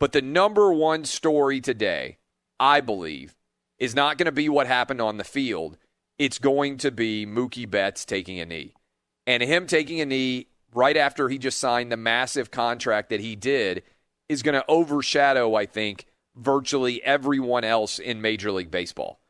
But the number one story today, I believe, is not going to be what happened on the field. It's going to be Mookie Betts taking a knee. And him taking a knee right after he just signed the massive contract that he did is going to overshadow, I think, virtually everyone else in Major League Baseball.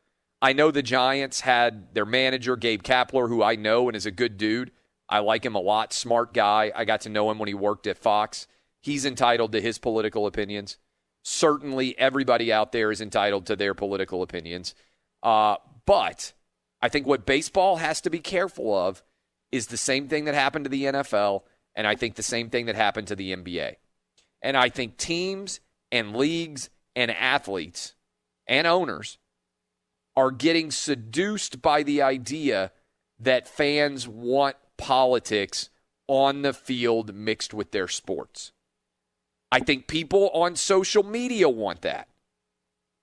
I know the Giants had their manager, Gabe Kapler, who I know and is a good dude. I like him a lot, smart guy. I got to know him when he worked at Fox. He's entitled to his political opinions. Certainly everybody out there is entitled to their political opinions. But I think what baseball has to be careful of is the same thing that happened to the NFL, and I think the same thing that happened to the NBA. And I think teams and leagues and athletes and owners are getting seduced by the idea that fans want politics on the field mixed with their sports. I think people on social media want that.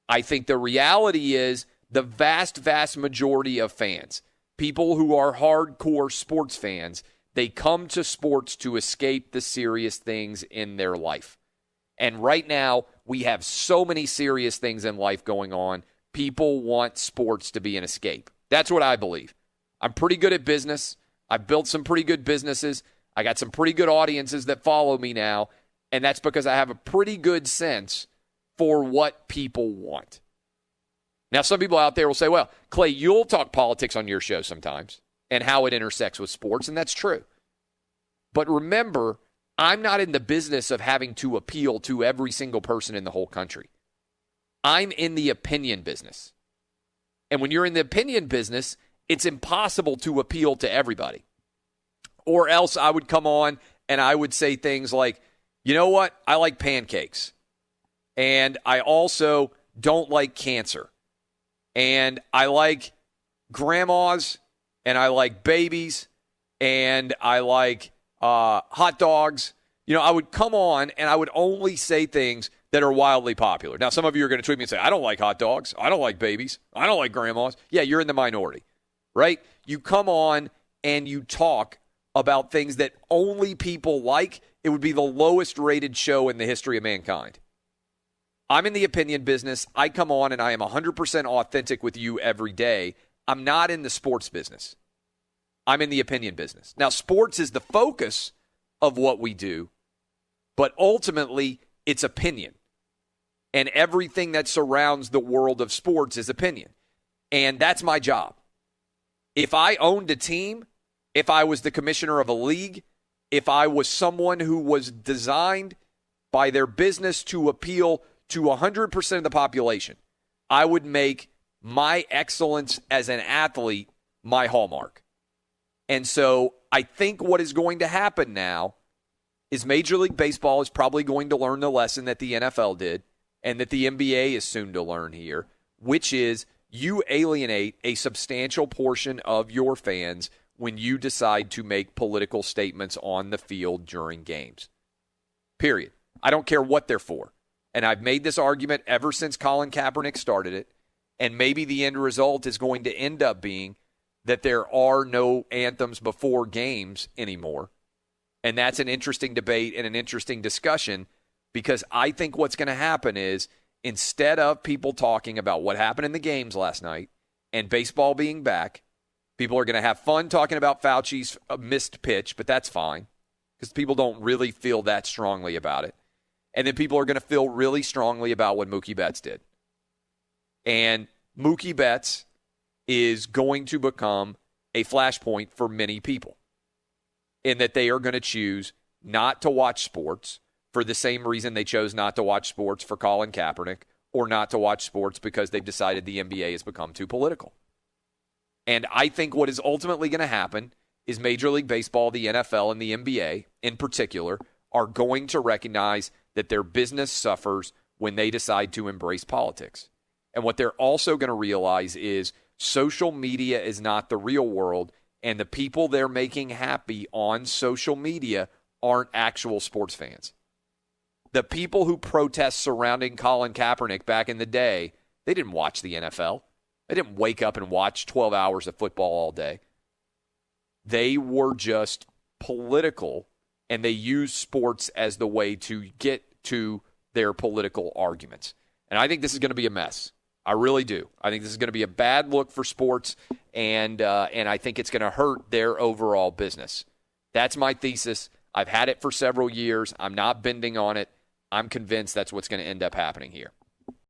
I think the reality is the vast majority of fans, people who are hardcore sports fans, they come to sports to escape the serious things in their life. And right now, we have so many serious things in life going on. People want sports to be an escape. That's what I believe. I'm pretty good at business. I've built some pretty good businesses. I got some pretty good audiences that follow me now. And that's because I have a pretty good sense for what people want. Now, some people out there will say, well, Clay, you'll talk politics on your show sometimes and how it intersects with sports, and that's true. But remember, I'm not in the business of having to appeal to every single person in the whole country. I'm in the opinion business. And when you're in the opinion business, it's impossible to appeal to everybody. Or else I would come on and I would say things like, you know what? I like pancakes. And I also don't like cancer. And I like grandmas. And I like babies. And I like hot dogs. You know, I would come on and I would only say things that are wildly popular. Now, some of you are going to tweet me and say, I don't like hot dogs. I don't like babies. I don't like grandmas. Yeah, you're in the minority, right? You come on and you talk about things that only people like. It would be the lowest rated show in the history of mankind. I'm in the opinion business. I come on and I am 100% authentic with you every day. I'm not in the sports business. I'm in the opinion business. Now, sports is the focus of what we do, but ultimately it's opinion. And everything that surrounds the world of sports is opinion. And that's my job. If I owned a team, if I was the commissioner of a league, if I was someone who was designed by their business to appeal to 100% of the population, I would make my excellence as an athlete my hallmark. And so I think what is going to happen now is Major League Baseball is probably going to learn the lesson that the NFL did and that the NBA is soon to learn here, which is you alienate a substantial portion of your fans when you decide to make political statements on the field during games. Period. I don't care what they're for. And I've made this argument ever since Colin Kaepernick started it. And maybe the end result is going to end up being that there are no anthems before games anymore. And that's an interesting debate and an interesting discussion, because I think what's going to happen is instead of people talking about what happened in the games last night and baseball being back, people are going to have fun talking about Fauci's missed pitch, but that's fine because people don't really feel that strongly about it. And then people are going to feel really strongly about what Mookie Betts did. And Mookie Betts is going to become a flashpoint for many people in that they are going to choose not to watch sports for the same reason they chose not to watch sports for Colin Kaepernick or not to watch sports because they've decided the NBA has become too political. And I think what is ultimately going to happen is Major League Baseball, the NFL, and the NBA in particular are going to recognize that their business suffers when they decide to embrace politics. And what they're also going to realize is social media is not the real world, and the people they're making happy on social media aren't actual sports fans. The people who protest surrounding Colin Kaepernick back in the day, they didn't watch the NFL. They didn't wake up and watch 12 hours of football all day. They were just political, and they used sports as the way to get to their political arguments. And I think this is going to be a mess. I really do. I think this is going to be a bad look for sports, and I think it's going to hurt their overall business. That's my thesis. I've had it for several years. I'm not bending on it. I'm convinced that's what's going to end up happening here.